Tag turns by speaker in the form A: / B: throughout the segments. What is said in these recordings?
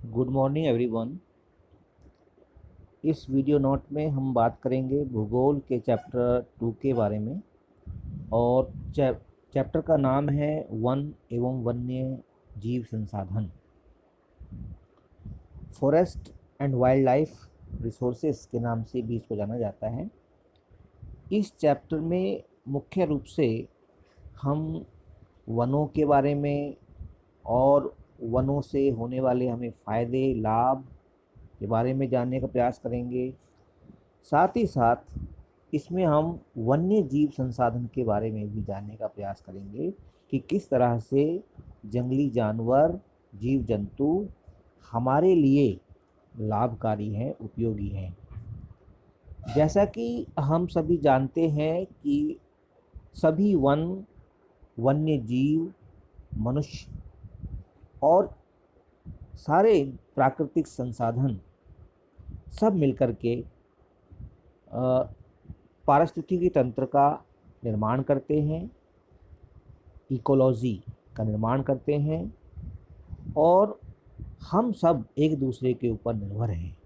A: Good morning everyone. इस video note में हम बात करेंगे भूगोल के चैप्टर 2 के बारे में। और चैप्टर का नाम है वन एवं वन्य जीव संसाधन, forest and wild life resources के नाम से भी इसको जाना जाता है। इस चैप्टर में मुख्य रूप से हम वनों के बारे में और वनों से होने वाले हमें फ़ायदे लाभ के बारे में जानने का प्रयास करेंगे। साथ ही साथ इसमें हम वन्य जीव संसाधन के बारे में भी जानने का प्रयास करेंगे कि किस तरह से जंगली जानवर, जीव जंतु हमारे लिए लाभकारी हैं, उपयोगी हैं। जैसा कि हम सभी जानते हैं कि सभी वन्य जीव, मनुष्य और सारे प्राकृतिक संसाधन सब मिलकर के पारिस्थितिकी तंत्र का निर्माण करते हैं, इकोलॉजी का निर्माण करते हैं और हम सब एक दूसरे के ऊपर निर्भर हैं।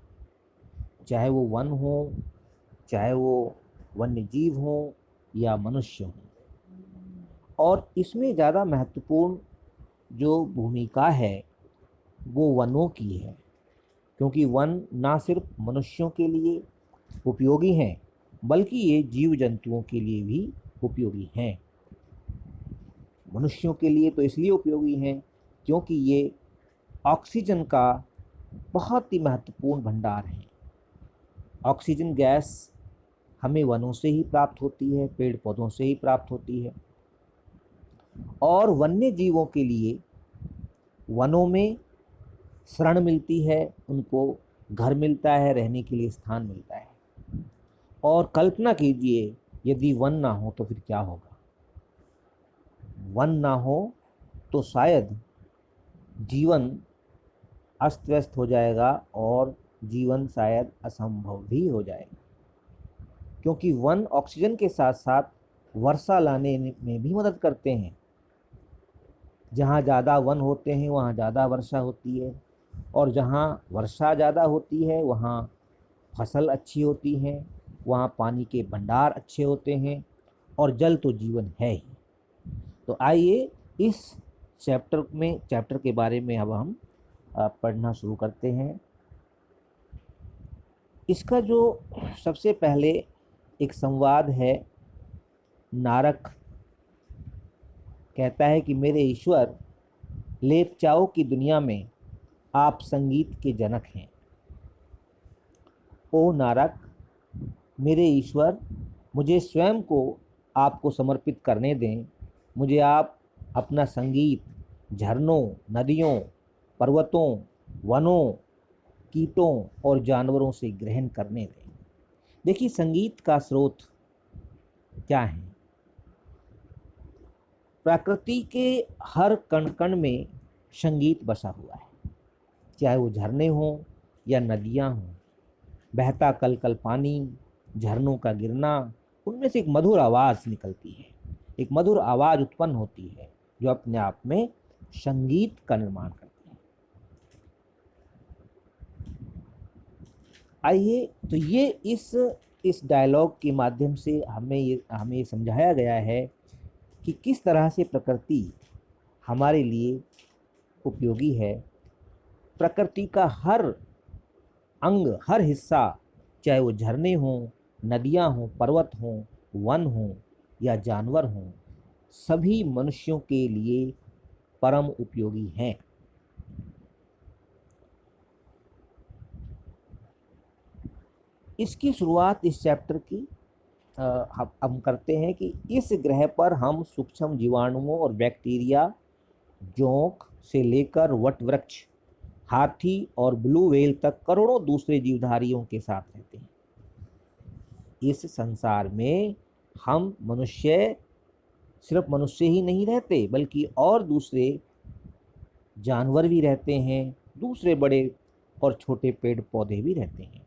A: चाहे वो वन हो, चाहे वो वन्य जीव हो या मनुष्य हो। और इसमें ज़्यादा महत्वपूर्ण जो भूमिका है वो वनों की है, क्योंकि वन ना सिर्फ मनुष्यों के लिए उपयोगी हैं बल्कि ये जीव जंतुओं के लिए भी उपयोगी हैं। मनुष्यों के लिए तो इसलिए उपयोगी हैं क्योंकि ये ऑक्सीजन का बहुत ही महत्वपूर्ण भंडार है। ऑक्सीजन गैस हमें वनों से ही प्राप्त होती है, पेड़ पौधों से ही प्राप्त होती है। और वन्य जीवों के लिए वनों में शरण मिलती है, उनको घर मिलता है, रहने के लिए स्थान मिलता है। और कल्पना कीजिए यदि वन ना हो तो फिर क्या होगा। वन ना हो तो शायद जीवन अस्त व्यस्त हो जाएगा और जीवन शायद असंभव भी हो जाएगा, क्योंकि वन ऑक्सीजन के साथ साथ वर्षा लाने में भी मदद करते हैं। जहाँ ज़्यादा वन होते हैं वहाँ ज़्यादा वर्षा होती है, और जहाँ वर्षा ज़्यादा होती है वहाँ फसल अच्छी होती है, वहाँ पानी के भंडार अच्छे होते हैं, और जल तो जीवन है ही। तो आइए इस चैप्टर के बारे में अब हम पढ़ना शुरू करते हैं। इसका जो सबसे पहले एक संवाद है, नारक कहता है कि मेरे ईश्वर, लेप्चाओं की दुनिया में आप संगीत के जनक हैं। ओ नारक, मेरे ईश्वर, मुझे स्वयं को आपको समर्पित करने दें। मुझे आप अपना संगीत झरनों, नदियों, पर्वतों, वनों, कीटों और जानवरों से ग्रहण करने दें। देखिए, संगीत का स्रोत क्या है। प्रकृति के हर कण कण में संगीत बसा हुआ है, चाहे वो झरने हों या नदियां हों। बहता कल कल पानी, झरनों का गिरना, उनमें से एक मधुर आवाज़ निकलती है, एक मधुर आवाज़ उत्पन्न होती है जो अपने आप में संगीत का निर्माण करती है। आइए, तो ये इस डायलॉग के माध्यम से हमें समझाया गया है कि किस तरह से प्रकृति हमारे लिए उपयोगी है। प्रकृति का हर अंग, हर हिस्सा, चाहे वो झरने हों, नदियां हों, पर्वत हों, वन हों या जानवर हों, सभी मनुष्यों के लिए परम उपयोगी हैं। इसकी शुरुआत इस चैप्टर की हम करते हैं कि इस ग्रह पर हम सूक्ष्म जीवाणुओं और बैक्टीरिया, जोंक से लेकर वटवृक्ष, हाथी और ब्लू व्हेल तक करोड़ों दूसरे जीवधारियों के साथ रहते हैं। इस संसार में हम मनुष्य, सिर्फ मनुष्य ही नहीं रहते बल्कि और दूसरे जानवर भी रहते हैं, दूसरे बड़े और छोटे पेड़ पौधे भी रहते हैं।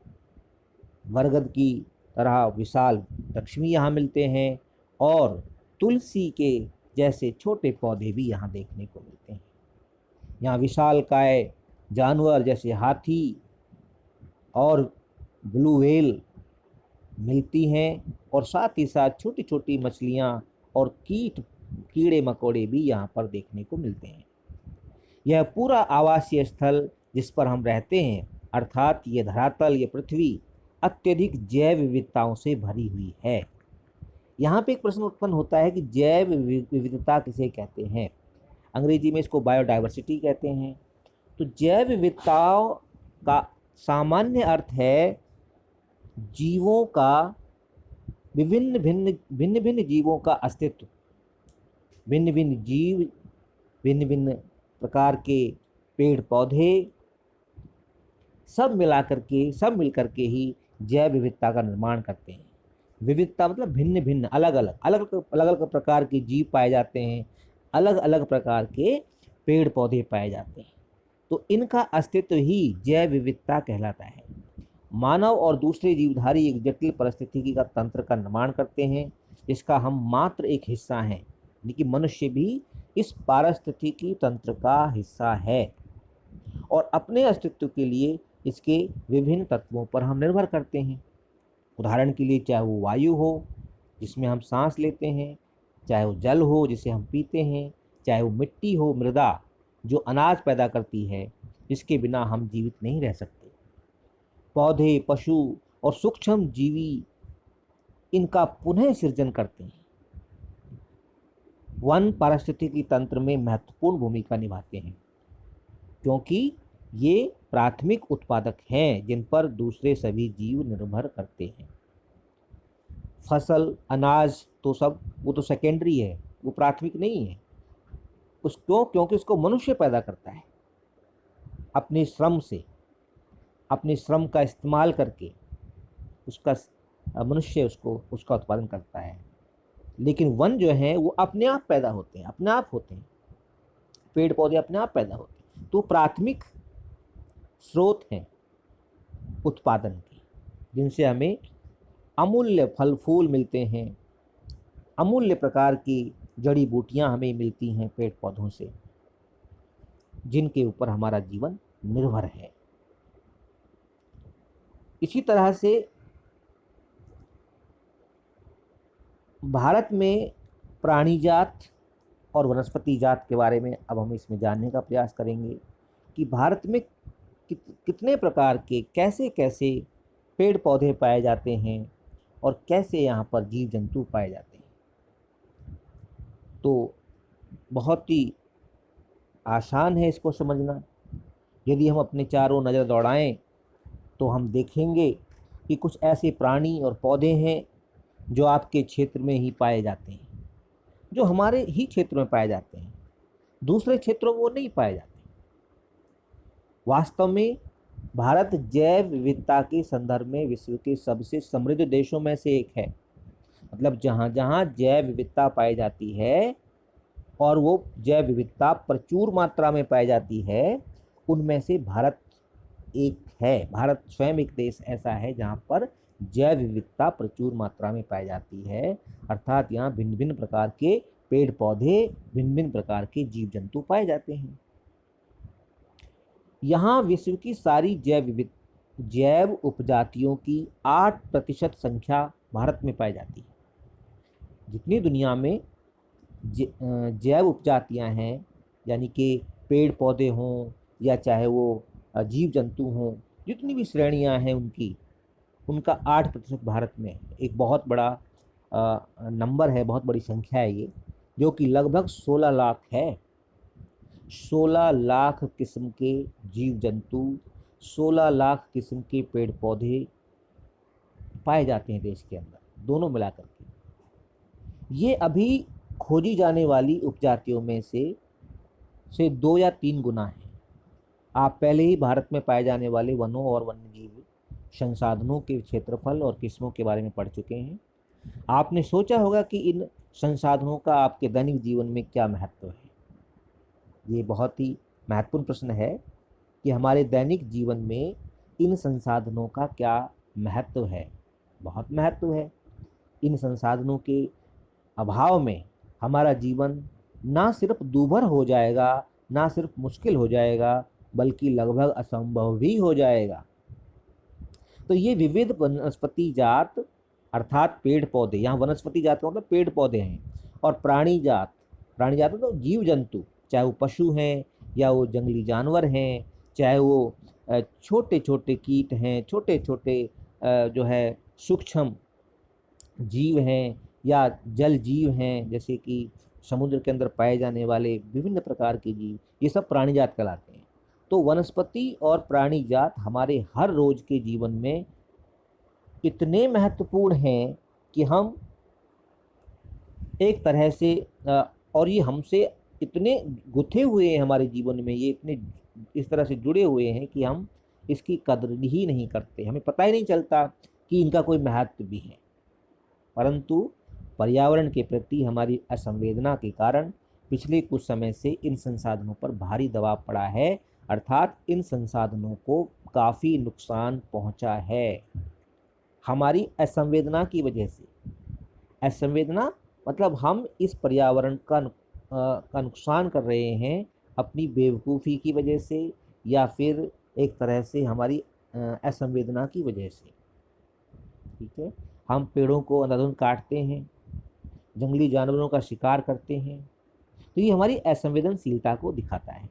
A: बरगद की तरह विशाल वृक्ष भी यहाँ मिलते हैं और तुलसी के जैसे छोटे पौधे भी यहाँ देखने को मिलते हैं। यहाँ विशालकाय जानवर जैसे हाथी और ब्लू व्हेल मिलती हैं, और साथ ही साथ छोटी छोटी मछलियाँ और कीड़े मकोड़े भी यहाँ पर देखने को मिलते हैं। यह पूरा आवासीय स्थल जिस पर हम रहते हैं, अर्थात ये धरातल, ये पृथ्वी अत्यधिक जैव विविधताओं से भरी हुई है। यहाँ पे एक प्रश्न उत्पन्न होता है कि जैव विविधता किसे कहते हैं। अंग्रेजी में इसको बायोडाइवर्सिटी कहते हैं। तो जैव विविधताओं का सामान्य अर्थ है जीवों का, भिन्न भिन्न जीवों का अस्तित्व, भिन्न भिन्न जीव, भिन्न भिन्न प्रकार के पेड़ पौधे, सब मिलकर के ही जैव विविधता का निर्माण करते हैं। विविधता मतलब भिन्न भिन्न, अलग अलग प्रकार के जीव पाए जाते हैं, अलग अलग प्रकार के पेड़ पौधे पाए जाते हैं। तो इनका अस्तित्व ही जैव विविधता कहलाता है। मानव और दूसरे जीवधारी एक जटिल पारिस्थितिकी का तंत्र का निर्माण करते हैं, जिसका हम मात्र एक हिस्सा हैं, यानी कि मनुष्य भी इस पारिस्थितिकी तंत्र का हिस्सा है और अपने अस्तित्व के लिए इसके विभिन्न तत्वों पर हम निर्भर करते हैं। उदाहरण के लिए चाहे वो वायु हो जिसमें हम सांस लेते हैं, चाहे वो जल हो जिसे हम पीते हैं, चाहे वो मिट्टी हो, मृदा जो अनाज पैदा करती है, जिसके बिना हम जीवित नहीं रह सकते, पौधे, पशु और सूक्ष्म जीवी इनका पुनः सृजन करते हैं। वन पारिस्थितिकी तंत्र में महत्वपूर्ण भूमिका निभाते हैं क्योंकि ये प्राथमिक उत्पादक हैं जिन पर दूसरे सभी जीव निर्भर करते हैं। फसल, अनाज तो सब वो तो सेकेंडरी है, वो प्राथमिक नहीं है। क्योंकि उसको मनुष्य पैदा करता है अपने श्रम से, अपने श्रम का इस्तेमाल करके मनुष्य उसका उत्पादन करता है। लेकिन वन जो है वो अपने आप पैदा होते हैं, अपने आप होते हैं, पेड़ पौधे अपने आप पैदा होते हैं। तो प्राथमिक स्रोत हैं उत्पादन के, जिनसे हमें अमूल्य फल फूल मिलते हैं, अमूल्य प्रकार की जड़ी बूटियां हमें मिलती हैं पेड़ पौधों से, जिनके ऊपर हमारा जीवन निर्भर है। इसी तरह से भारत में प्राणी जात और वनस्पति जात के बारे में अब हम इसमें जानने का प्रयास करेंगे कि भारत में कितने प्रकार के कैसे कैसे पेड़ पौधे पाए जाते हैं और कैसे यहाँ पर जीव जंतु पाए जाते हैं। तो बहुत ही आसान है इसको समझना। यदि हम अपने चारों नज़र दौड़ाएं तो हम देखेंगे कि कुछ ऐसे प्राणी और पौधे हैं जो आपके क्षेत्र में ही पाए जाते हैं, जो हमारे ही क्षेत्र में पाए जाते हैं, दूसरे क्षेत्रों में वो नहीं पाए जाते। वास्तव में भारत जैव विविधता के संदर्भ में विश्व के सबसे समृद्ध देशों में से एक है। मतलब जहाँ जहाँ जैव विविधता पाई जाती है और वो जैव विविधता प्रचुर मात्रा में पाई जाती है, उनमें से भारत एक है। भारत स्वयं एक देश ऐसा है जहाँ पर जैव विविधता प्रचुर मात्रा में पाई जाती है, अर्थात यहाँ भिन्न भिन्न प्रकार के पेड़ पौधे, भिन्न भिन्न प्रकार के जीव जंतु पाए जाते हैं। यहाँ विश्व की सारी जैव उपजातियों की 8% संख्या भारत में पाई जाती है। जितनी दुनिया में जैव उपजातियाँ हैं, यानी कि पेड़ पौधे हों या चाहे वो जीव जंतु हों, जितनी भी श्रेणियाँ हैं उनका 8% भारत में। एक बहुत बड़ा नंबर है, बहुत बड़ी संख्या है ये, जो कि लगभग 16 लाख है। 16 लाख किस्म के जीव जंतु, 16 लाख किस्म के पेड़ पौधे पाए जाते हैं देश के अंदर, दोनों मिलाकर के। ये अभी खोजी जाने वाली उपजातियों में से 2 या 3 गुना है। आप पहले ही भारत में पाए जाने वाले वनों और वन्यजीव संसाधनों के क्षेत्रफल और किस्मों के बारे में पढ़ चुके हैं। आपने सोचा होगा कि इन संसाधनों का आपके दैनिक जीवन में क्या महत्व है। ये बहुत ही महत्वपूर्ण प्रश्न है कि हमारे दैनिक जीवन में इन संसाधनों का क्या महत्व है। बहुत महत्व है। इन संसाधनों के अभाव में हमारा जीवन ना सिर्फ दूभर हो जाएगा, ना सिर्फ मुश्किल हो जाएगा, बल्कि लगभग असंभव भी हो जाएगा। तो ये विविध वनस्पति जात अर्थात पेड़ पौधे, यहाँ वनस्पति जात का मतलब पेड़ पौधे हैं, और प्राणी जात, प्राणी जात तो जीव जंतु, चाहे वो पशु हैं या वो जंगली जानवर हैं, चाहे वो छोटे छोटे कीट हैं, छोटे छोटे जो है सूक्ष्म जीव हैं, या जल जीव हैं, जैसे कि समुद्र के अंदर पाए जाने वाले विभिन्न प्रकार के जीव, ये सब प्राणी जात कहलाते हैं। तो वनस्पति और प्राणी जात हमारे हर रोज के जीवन में इतने महत्वपूर्ण हैं कि हम एक तरह से और ये हमसे इतने गुथे हुए हैं हमारे जीवन में, ये इतने इस तरह से जुड़े हुए हैं कि हम इसकी कदर ही नहीं करते, हमें पता ही नहीं चलता कि इनका कोई महत्व भी है। परंतु पर्यावरण के प्रति हमारी असंवेदना के कारण पिछले कुछ समय से इन संसाधनों पर भारी दबाव पड़ा है, अर्थात इन संसाधनों को काफ़ी नुकसान पहुंचा है हमारी असंवेदना की वजह से। असंवेदना मतलब हम इस पर्यावरण का नुकसान कर रहे हैं अपनी बेवकूफ़ी की वजह से, या फिर एक तरह से हमारी असंवेदना की वजह से। ठीक है, हम पेड़ों को अंधाधुंध काटते हैं, जंगली जानवरों का शिकार करते हैं, तो ये हमारी असंवेदनशीलता को दिखाता है,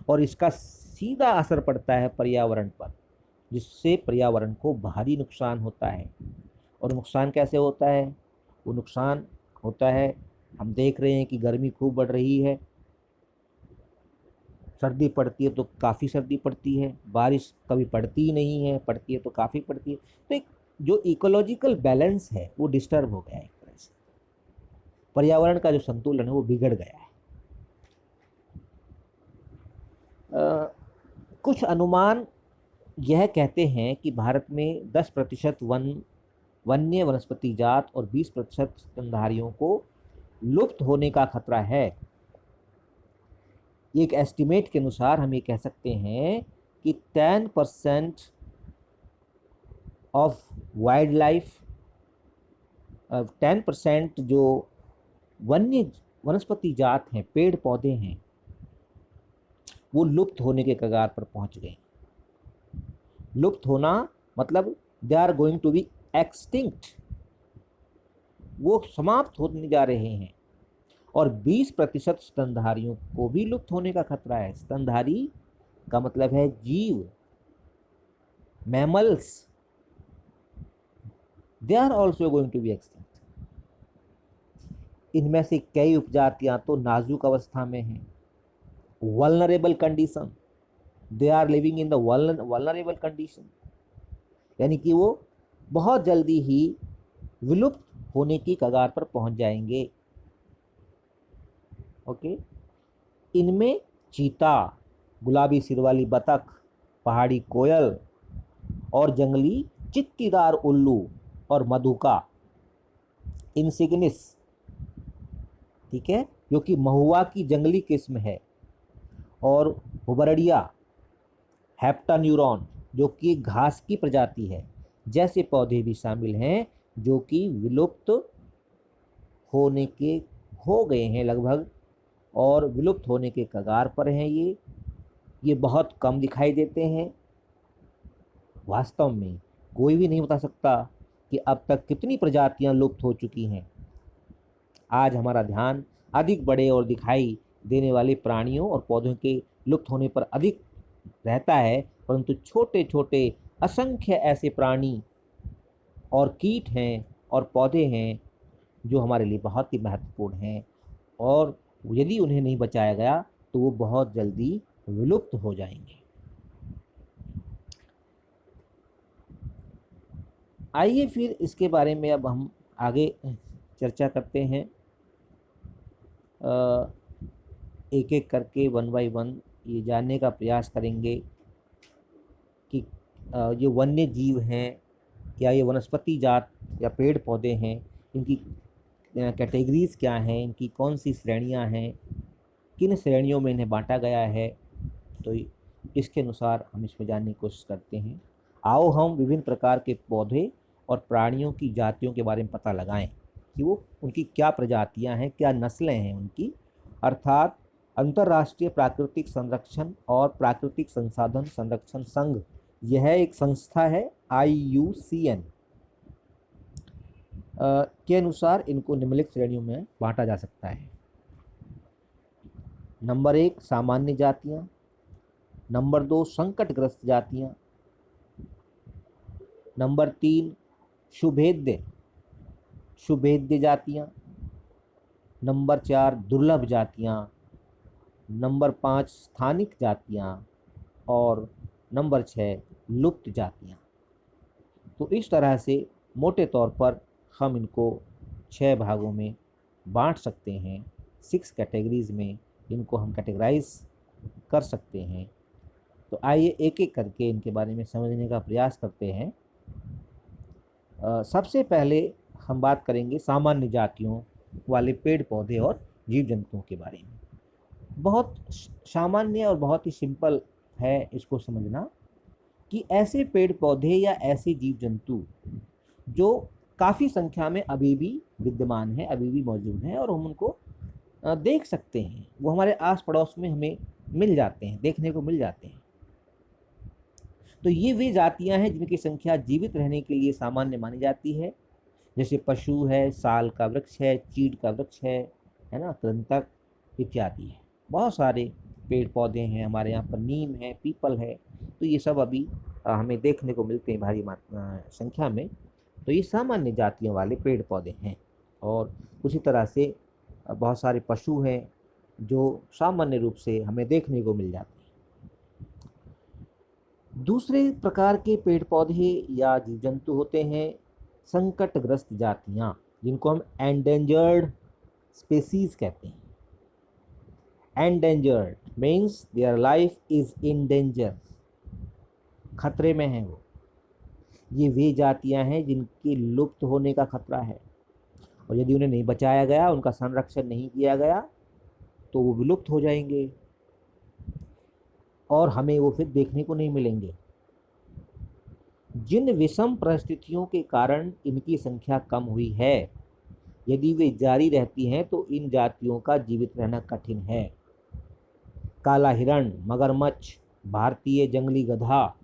A: और इसका सीधा असर पड़ता है पर्यावरण पर, जिससे पर्यावरण को भारी नुकसान होता है। और नुकसान कैसे होता है? वो नुकसान होता है, हम देख रहे हैं कि गर्मी खूब बढ़ रही है, सर्दी पड़ती है तो काफ़ी सर्दी पड़ती है, बारिश कभी पड़ती ही नहीं है, पड़ती है तो काफ़ी पड़ती है। तो एक जो इकोलॉजिकल बैलेंस है वो डिस्टर्ब हो गया है, एक तरह से पर्यावरण का जो संतुलन है वो बिगड़ गया है। कुछ अनुमान यह कहते हैं कि भारत में 10% वन्य वनस्पति जात और 20% स्तनधारियों को लुप्त होने का खतरा है। एक एस्टिमेट के अनुसार हम ये कह सकते हैं कि 10% ऑफ वाइल्ड लाइफ, 10% जो वन्य वनस्पति जात हैं, पेड़ पौधे हैं, वो लुप्त होने के कगार पर पहुंच गए। लुप्त होना मतलब they are going to be extinct, वो समाप्त होने जा रहे हैं। और 20% स्तनधारियों को भी लुप्त होने का खतरा है। स्तनधारी का मतलब है जीव, mammals, they are also going to be extinct. इनमें से कई उपजातियां तो नाजुक अवस्था में हैं, vulnerable condition, they are living in the vulnerable condition, यानी कि वो बहुत जल्दी ही विलुप्त होने की कगार पर पहुंच जाएंगे। ओके, इनमें चीता, गुलाबी सिर वाली बतख, पहाड़ी कोयल और जंगली चित्तीदार उल्लू और मधुका इंसिग्निस, ठीक है, जो कि महुआ की जंगली किस्म है, और हुबरडिया हेप्टान्यूरॉन जो कि घास की प्रजाति है, जैसे पौधे भी शामिल हैं जो कि विलुप्त होने के हो गए हैं लगभग, और विलुप्त होने के कगार पर हैं। ये बहुत कम दिखाई देते हैं। वास्तव में कोई भी नहीं बता सकता कि अब तक कितनी प्रजातियां लुप्त हो चुकी हैं। आज हमारा ध्यान अधिक बड़े और दिखाई देने वाले प्राणियों और पौधों के लुप्त होने पर अधिक रहता है, परंतु छोटे छोटे असंख्य ऐसे प्राणी और कीट हैं और पौधे हैं जो हमारे लिए बहुत ही महत्वपूर्ण हैं, और यदि उन्हें नहीं बचाया गया तो वो बहुत जल्दी विलुप्त हो जाएंगे। आइए फिर इसके बारे में अब हम आगे चर्चा करते हैं, एक एक करके 1 बाय 1 ये जानने का प्रयास करेंगे कि ये वन्य जीव हैं, क्या ये वनस्पति जात या पेड़ पौधे हैं, इनकी कैटेगरीज क्या हैं, इनकी कौन सी श्रेणियां हैं, किन श्रेणियों में इन्हें बांटा गया है। तो इसके अनुसार हम इसमें जानने की कोशिश करते हैं। आओ हम विभिन्न प्रकार के पौधे और प्राणियों की जातियों के बारे में पता लगाएं कि वो उनकी क्या प्रजातियां हैं, क्या नस्लें हैं उनकी, अर्थात अंतर्राष्ट्रीय प्राकृतिक संरक्षण और प्राकृतिक संसाधन संरक्षण संघ, यह एक संस्था है IUCN के अनुसार इनको निम्नलिखित श्रेणियों में बांटा जा सकता है। नंबर 1 सामान्य जातियां, नंबर 2 संकटग्रस्त जातियां, नंबर 3 शुभेद्य जातियां, नंबर 4 दुर्लभ जातियां, नंबर 5 स्थानिक जातियां और नंबर 6 लुप्त जातियां। तो इस तरह से मोटे तौर पर हम इनको 6 भागों में बांट सकते हैं, 6 कैटेगरीज में इनको हम कैटेगराइज कर सकते हैं। तो आइए एक एक करके इनके बारे में समझने का प्रयास करते हैं। सबसे पहले हम बात करेंगे सामान्य जातियों वाले पेड़ पौधे और जीव जंतुओं के बारे में। बहुत सामान्य और बहुत ही सिंपल है इसको समझना कि ऐसे पेड़ पौधे या ऐसे जीव जंतु जो काफ़ी संख्या में अभी भी विद्यमान है, अभी भी मौजूद हैं और हम उनको देख सकते हैं, वो हमारे आस पड़ोस में हमें मिल जाते हैं, देखने को मिल जाते हैं। तो ये वे जातियां हैं जिनकी संख्या जीवित रहने के लिए सामान्य मानी जाती है, जैसे पशु है, साल का वृक्ष है, चीड़ का वृक्ष है ना, कृंतक इत्यादि है। बहुत सारे पेड़ पौधे हैं हमारे यहाँ पर, नीम है, पीपल है, तो ये सब अभी हमें देखने को मिलते हैं भारी संख्या में। तो ये सामान्य जातियों वाले पेड़ पौधे हैं। और उसी तरह से बहुत सारे पशु हैं जो सामान्य रूप से हमें देखने को मिल जाते हैं। दूसरे प्रकार के पेड़ पौधे या जीव जंतु होते हैं संकटग्रस्त जातियां, जिनको हम एंडेंजर्ड स्पीसीज कहते हैं। Endangered means their life is in danger, खतरे में है वो। ये वे जातियां हैं जिनके लुप्त होने का खतरा है, और यदि उन्हें नहीं बचाया गया, उनका संरक्षण नहीं किया गया, तो वो विलुप्त हो जाएंगे और हमें वो फिर देखने को नहीं मिलेंगे। जिन विषम परिस्थितियों के कारण इनकी संख्या कम हुई है, यदि वे जारी रहती हैं तो इन जातियों का जीवित रहना कठिन है। काला हिरण, मगरमच्छ, भारतीय जंगली गधा।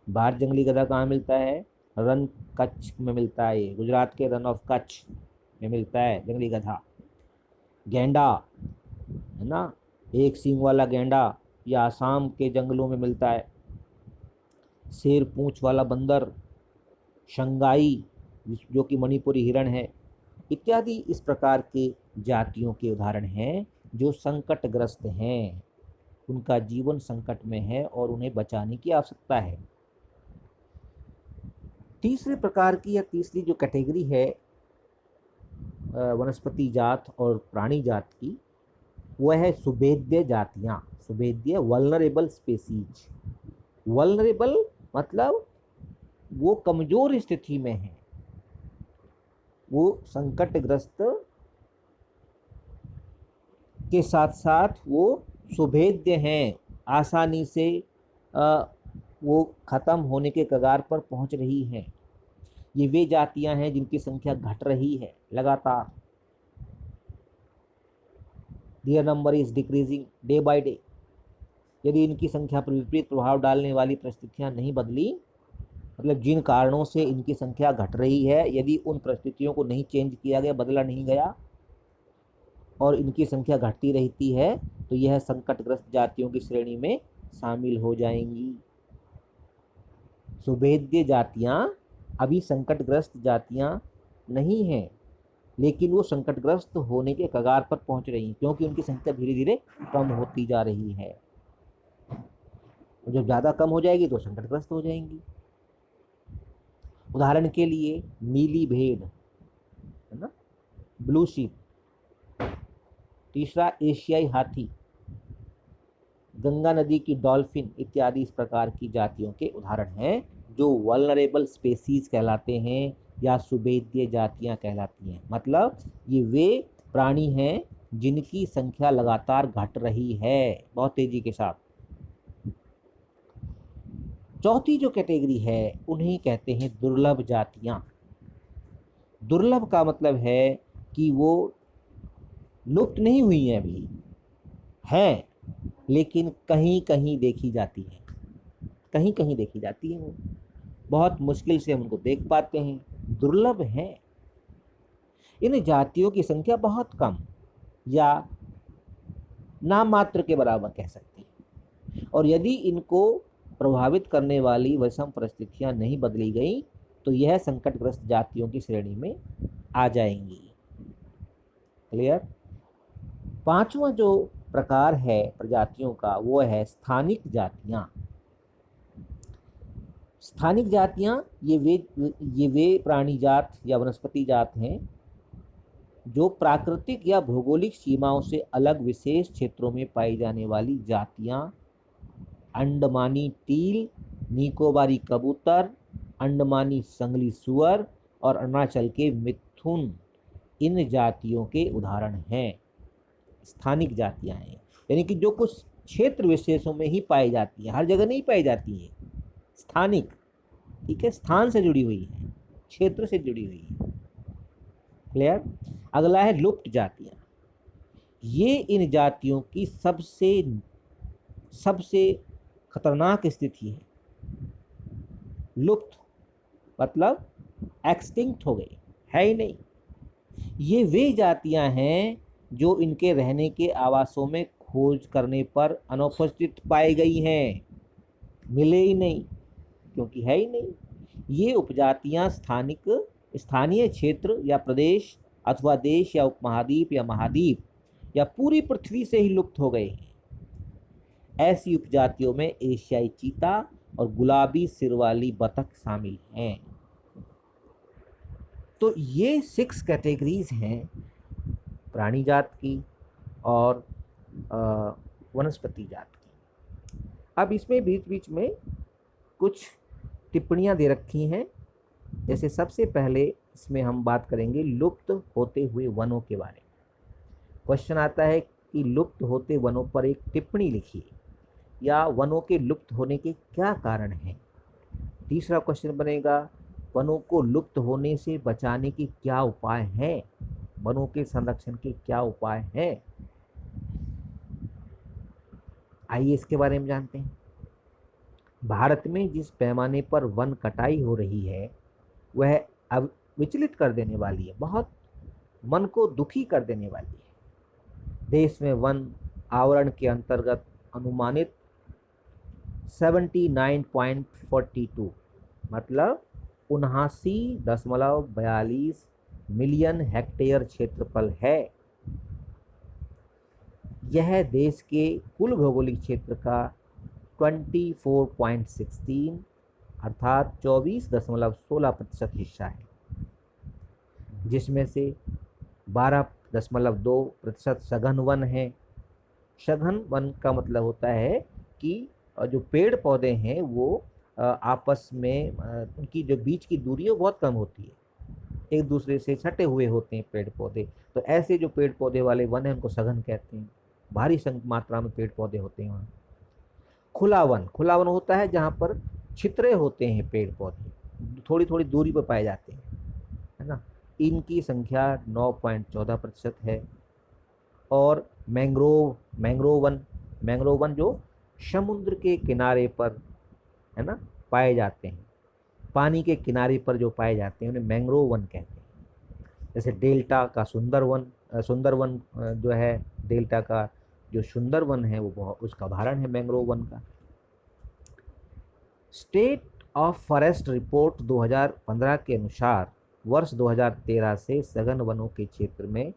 A: भारत जंगली गधा कहाँ मिलता है? रन कच्छ में मिलता है, ये गुजरात के रन ऑफ कच्छ में मिलता है जंगली गधा। गेंडा है ना, एक सींग वाला गेंडा, ये आसाम के जंगलों में मिलता है। शेर पूंछ वाला बंदर, शंगाई जो कि मणिपुरी हिरण है, इत्यादि इस प्रकार के जातियों के उदाहरण हैं जो संकटग्रस्त हैं, उनका जीवन संकट में है और उन्हें बचाने की आवश्यकता है। तीसरे प्रकार की या तीसरी जो कैटेगरी है वनस्पति जात और प्राणी जात की, वह है सुभेद्य जातियां। सुभेद्य वल्नरेबल स्पीसीज। वल्नरेबल मतलब वो कमजोर स्थिति में है, वो संकटग्रस्त के साथ साथ वो सुभेद्य हैं, आसानी से वो खत्म होने के कगार पर पहुंच रही हैं। ये वे जातियां हैं जिनकी संख्या घट रही है लगातार। Their number is decreasing day by day. यदि इनकी संख्या पर विपरीत प्रभाव डालने वाली परिस्थितियां नहीं बदली, मतलब जिन कारणों से इनकी संख्या घट रही है, यदि उन परिस्थितियों को नहीं चेंज किया गया, बदला नहीं गया और इनकी संख्या घटती रहती है, तो यह संकटग्रस्त जातियों की श्रेणी में शामिल हो जाएंगी। सुभेद्य जातियां अभी संकटग्रस्त जातियां नहीं हैं, लेकिन वो संकटग्रस्त होने के कगार पर पहुंच रही हैं, क्योंकि उनकी संख्या धीरे धीरे कम होती जा रही है। जब ज़्यादा कम हो जाएगी तो संकटग्रस्त हो जाएंगी। उदाहरण के लिए नीली भेड़ है ना, ब्लू शीप। तीसरा एशियाई हाथी, गंगा नदी की डॉल्फिन इत्यादि इस प्रकार की जातियों के उदाहरण हैं जो वल्नरेबल स्पीसीज कहलाते हैं या सुभेद्य जातियां कहलाती हैं। मतलब ये वे प्राणी हैं जिनकी संख्या लगातार घट रही है बहुत तेजी के साथ। चौथी जो कैटेगरी है उन्हें कहते हैं दुर्लभ जातियां। दुर्लभ का मतलब है कि वो लुप्त नहीं हुई हैं, अभी हैं, लेकिन कहीं कहीं देखी जाती है, कहीं कहीं देखी जाती है। वो बहुत मुश्किल से हम उनको देख पाते हैं, दुर्लभ हैं। इन जातियों की संख्या बहुत कम या नाम मात्र के बराबर कह सकते हैं, और यदि इनको प्रभावित करने वाली विषम परिस्थितियां नहीं बदली गई तो यह संकटग्रस्त जातियों की श्रेणी में आ जाएंगी। क्लियर। पांचवा जो प्रकार है प्रजातियों का वो है स्थानिक जातियां। स्थानिक जातियां ये वे प्राणी जात या वनस्पति जात हैं जो प्राकृतिक या भौगोलिक सीमाओं से अलग विशेष क्षेत्रों में पाई जाने वाली जातियां अंडमानी टील, निकोबारी कबूतर, अंडमानी संगली सुअर और अरुणाचल के मिथुन इन जातियों के उदाहरण हैं। स्थानिक जातियां हैं यानी कि जो कुछ क्षेत्र विशेषों में ही पाई जाती है, हर जगह नहीं पाई जाती है। स्थानिक, ठीक है, स्थान से जुड़ी हुई है, क्षेत्र से जुड़ी हुई है। क्लियर। अगला है लुप्त जातियां। ये इन जातियों की सबसे खतरनाक स्थिति है। लुप्त मतलब एक्सटिंक्ट हो गई, है ही नहीं। ये वे जातियां हैं जो इनके रहने के आवासों में खोज करने पर अनुपस्थित पाई गई हैं, मिले ही नहीं क्योंकि है ही नहीं। ये उपजातियां स्थानीय क्षेत्र या प्रदेश अथवा देश या उपमहाद्वीप या महाद्वीप या पूरी पृथ्वी से ही लुप्त हो गए हैं। ऐसी उपजातियों में एशियाई चीता और गुलाबी सिर वाली बतख शामिल हैं। तो ये 6 कैटेगरीज हैं प्राणी जात की और वनस्पति जात की। अब इसमें बीच बीच में कुछ टिप्पणियां दे रखी हैं। जैसे सबसे पहले इसमें हम बात करेंगे लुप्त होते हुए वनों के बारे में। क्वेश्चन आता है कि लुप्त होते वनों पर एक टिप्पणी लिखिए या वनों के लुप्त होने के क्या कारण हैं। तीसरा क्वेश्चन बनेगा वनों को लुप्त होने से बचाने के क्या उपाय हैं, वनों के संरक्षण के क्या उपाय हैं। आइए इसके बारे में जानते हैं। भारत में जिस पैमाने पर वन कटाई हो रही है वह अब विचलित कर देने वाली है, बहुत मन को दुखी कर देने वाली है। देश में वन आवरण के अंतर्गत अनुमानित 79.42 मतलब 79.42 मिलियन हेक्टेयर क्षेत्रफल है। यह देश के कुल भौगोलिक क्षेत्र का 24.16 अर्थात 24.16% हिस्सा है, जिसमें से 12.2% सघन वन है। सघन वन का मतलब होता है कि जो पेड़ पौधे हैं वो आपस में उनकी जो बीच की दूरी है बहुत कम होती है, एक दूसरे से सटे हुए होते हैं पेड़ पौधे। तो ऐसे जो पेड़ पौधे वाले वन हैं उनको सघन कहते हैं। भारी मात्रा में पेड़ पौधे होते हैं वहाँ। खुला वन होता है जहाँ पर छितरे होते हैं पेड़ पौधे, थोड़ी थोड़ी दूरी पर पाए जाते हैं, है ना। इनकी संख्या 9.14% है। और मैंग्रोव वन जो समुद्र के किनारे पर, है ना, पाए जाते हैं, पानी के किनारे पर जो पाए जाते हैं उन्हें मैंग्रोव वन कहते हैं। जैसे डेल्टा का सुंदरवन जो है, डेल्टा का जो सुंदरवन है वो उसका उदाहरण है मैंग्रोव वन का। स्टेट ऑफ फॉरेस्ट रिपोर्ट 2015 के अनुसार वर्ष 2013 से सघन वनों के क्षेत्र में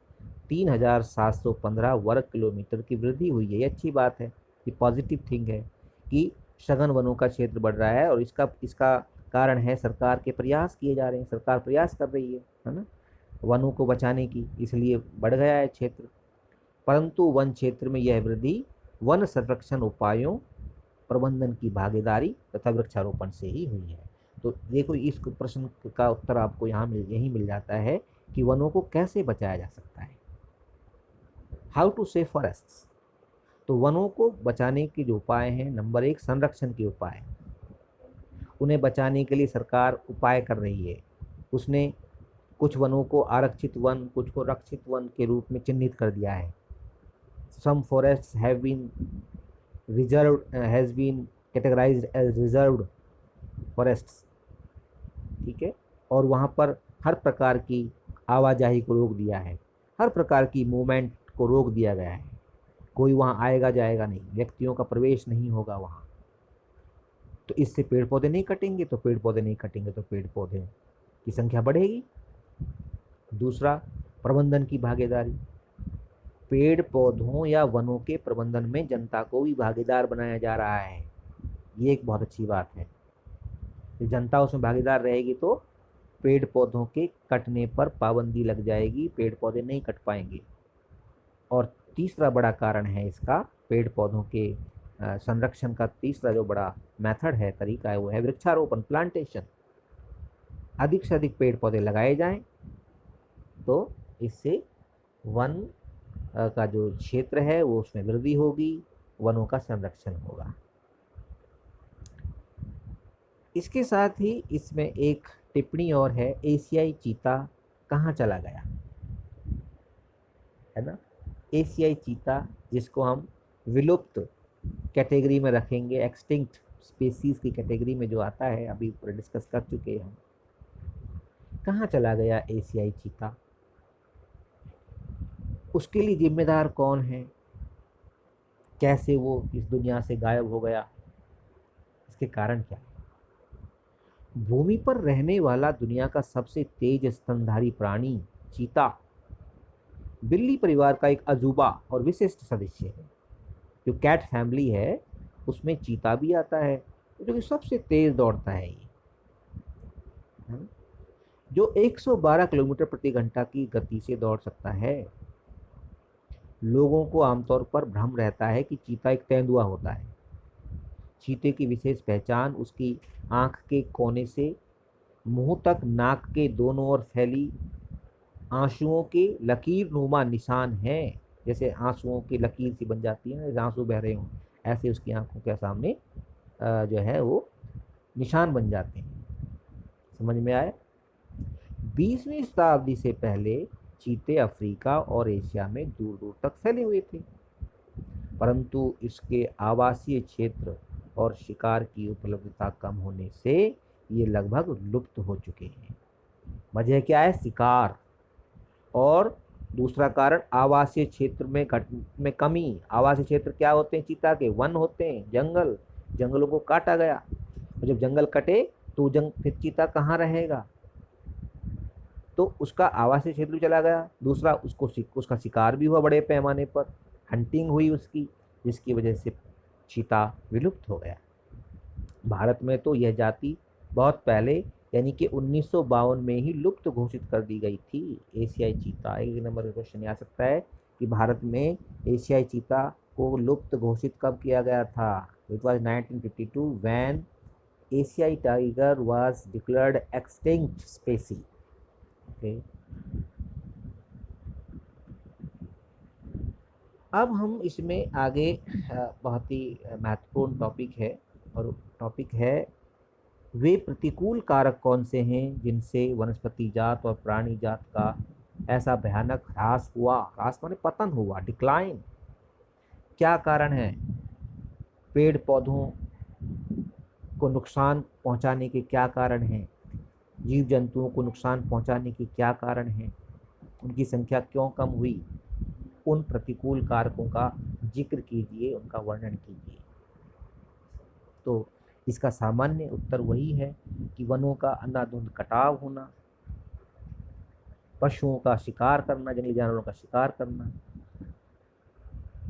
A: 3715 वर्ग किलोमीटर की वृद्धि हुई है। ये अच्छी बात है, ये पॉजिटिव थिंग है कि सघन वनों का क्षेत्र बढ़ रहा है। और इसका कारण है सरकार के प्रयास किए जा रहे हैं, सरकार प्रयास कर रही है ना, वनों को बचाने की, इसलिए बढ़ गया है क्षेत्र। परंतु वन क्षेत्र में यह वृद्धि वन संरक्षण उपायों, प्रबंधन की भागीदारी तथा वृक्षारोपण से ही हुई है। तो देखो इस प्रश्न का उत्तर आपको यही मिल जाता है कि वनों को कैसे बचाया जा सकता है, हाउ टू सेव फॉरेस्ट्स। तो वनों को बचाने के जो उपाय हैं, नंबर 1 संरक्षण के उपाय। उन्हें बचाने के लिए सरकार उपाय कर रही है। उसने कुछ वनों को आरक्षित वन, कुछ को रक्षित वन के रूप में चिन्हित कर दिया है। some forests have been reserved has been categorized as reserved forests, ठीक है। और वहाँ पर हर प्रकार की आवाजाही को रोक दिया है, हर प्रकार की मूवमेंट को रोक दिया गया है। कोई वहाँ आएगा जाएगा नहीं, व्यक्तियों का प्रवेश नहीं होगा वहाँ। तो इससे पेड़ पौधे नहीं कटेंगे, तो पेड़ पौधे नहीं कटेंगे तो पेड़ पौधे की संख्या बढ़ेगी। दूसरा, प्रबंधन की भागीदारी। पेड़ पौधों या वनों के प्रबंधन में जनता को भी भागीदार बनाया जा रहा है। ये एक बहुत अच्छी बात है। जब जनता उसमें भागीदार रहेगी तो पेड़ पौधों के कटने पर पाबंदी लग जाएगी, पेड़ पौधे नहीं कट पाएंगे। और तीसरा बड़ा कारण है इसका, पेड़ पौधों के संरक्षण का तीसरा जो बड़ा मेथड है, तरीका है, वो है वृक्षारोपण, प्लांटेशन। अधिक से अधिक पेड़ पौधे लगाए जाएं तो इससे वन का जो क्षेत्र है वो उसमें वृद्धि होगी, वनों का संरक्षण होगा। इसके साथ ही इसमें एक टिप्पणी और है, एशियाई चीता कहाँ चला गया, है ना। एशियाई चीता, जिसको हम विलुप्त कैटेगरी में रखेंगे, एक्सटिंक्ट स्पीसीज की कैटेगरी में जो आता है, अभी पूरा डिस्कस कर चुके हैं हम। कहाँ चला गया एशियाई चीता, उसके लिए जिम्मेदार कौन है, कैसे वो इस दुनिया से गायब हो गया, इसके कारण क्या है। भूमि पर रहने वाला दुनिया का सबसे तेज स्तनधारी प्राणी चीता बिल्ली परिवार का एक अजूबा और विशिष्ट सदस्य है। जो कैट फैमिली है उसमें चीता भी आता है, जो कि सबसे तेज दौड़ता है ये, जो 112 किलोमीटर प्रति घंटा की गति से दौड़ सकता है। लोगों को आमतौर पर भ्रम रहता है कि चीता एक तेंदुआ होता है। चीते की विशेष पहचान उसकी आंख के कोने से मुंह तक नाक के दोनों ओर फैली आंसुओं के लकीर नुमा निशान है। जैसे आंसुओं की लकीर सी बन जाती है ना, जैसे आंसू बह रहे हों, ऐसे उसकी आंखों के सामने जो है वो निशान बन जाते हैं। समझ में आया। 20वीं शताब्दी से पहले चीते अफ्रीका और एशिया में दूर दूर तक फैले हुए थे, परंतु इसके आवासीय क्षेत्र और शिकार की उपलब्धता कम होने से ये लगभग लुप्त हो चुके हैं। वजह क्या है, शिकार। और दूसरा कारण आवासीय क्षेत्र में कमी। आवासीय क्षेत्र क्या होते हैं चीता के, वन होते हैं, जंगल। जंगलों को काटा गया, और जब जंगल कटे तो फिर चीता कहाँ रहेगा, तो उसका आवासीय क्षेत्र भी चला गया। दूसरा, उसका शिकार भी हुआ बड़े पैमाने पर, हंटिंग हुई उसकी, जिसकी वजह से चीता विलुप्त हो गया। भारत में तो यह जाति बहुत पहले यानी कि 1952 में ही लुप्त घोषित कर दी गई थी। एशियाई चीता, एक नंबर का क्वेश्चन आ सकता है कि भारत में एशियाई चीता को लुप्त घोषित कब किया गया था। इट वाज 1952 व्हेन एशियाई tiger was declared extinct स्पीसी। Okay, अब हम इसमें आगे बहुत ही महत्वपूर्ण टॉपिक है, और टॉपिक है वे प्रतिकूल कारक कौन से हैं जिनसे वनस्पति जात और प्राणी जात का ऐसा भयानक ह्रास हुआ। ह्रास माने पतन हुआ, डिक्लाइन। क्या कारण है, पेड़ पौधों को नुकसान पहुंचाने के क्या कारण हैं, जीव जंतुओं को नुकसान पहुंचाने के क्या कारण हैं, उनकी संख्या क्यों कम हुई। उन प्रतिकूल कारकों का जिक्र कीजिए, उनका वर्णन कीजिए। तो इसका सामान्य उत्तर वही है कि वनों का अंधाधुंध कटाव होना, पशुओं का शिकार करना, जंगली जानवरों का शिकार करना,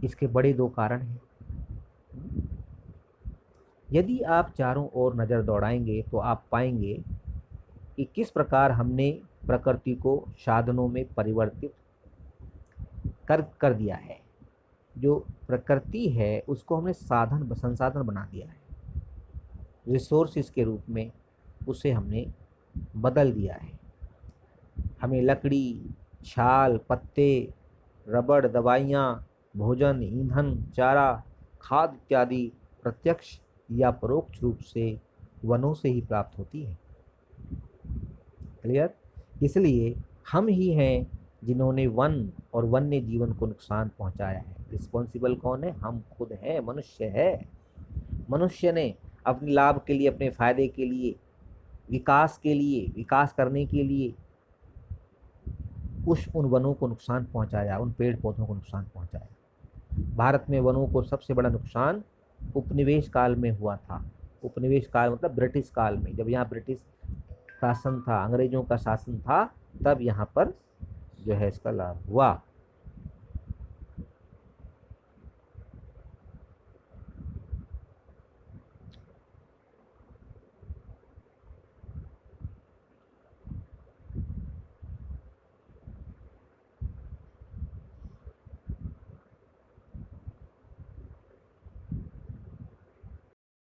A: इसके बड़े दो कारण हैं। यदि आप चारों ओर नज़र दौड़ाएंगे तो आप पाएंगे कि किस प्रकार हमने प्रकृति को साधनों में परिवर्तित कर दिया है। जो प्रकृति है उसको हमने संसाधन बना दिया है, रिसोर्सेज के रूप में उसे हमने बदल दिया है। हमें लकड़ी, छाल, पत्ते, रबड़, दवाइयाँ, भोजन, ईंधन, चारा, खाद इत्यादि प्रत्यक्ष या परोक्ष रूप से वनों से ही प्राप्त होती है। क्लियर। इसलिए हम ही हैं जिन्होंने वन और वन्य जीवन को नुकसान पहुंचाया है। रिस्पॉन्सिबल कौन है? हम खुद हैं, मनुष्य है। मनुष्य ने अपने लाभ के लिए, अपने फायदे के लिए, विकास के लिए, विकास करने के लिए उन वनों को नुकसान पहुंचाया, उन पेड़ पौधों को नुकसान पहुंचाया। भारत में वनों को सबसे बड़ा नुकसान उपनिवेश काल में हुआ था। उपनिवेश काल मतलब ब्रिटिश काल में, जब यहाँ ब्रिटिश शासन था, अंग्रेजों का शासन था, तब यहाँ पर जो है इसका लाभ हुआ।